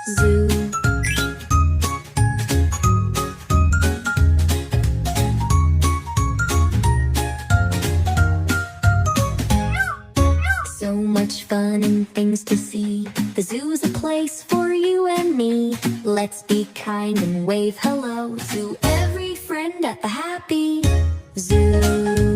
Zoo. So much fun and things to see. The zoo's a place for you and me. Let's be kind and wave hello to every friend at the happy zoo.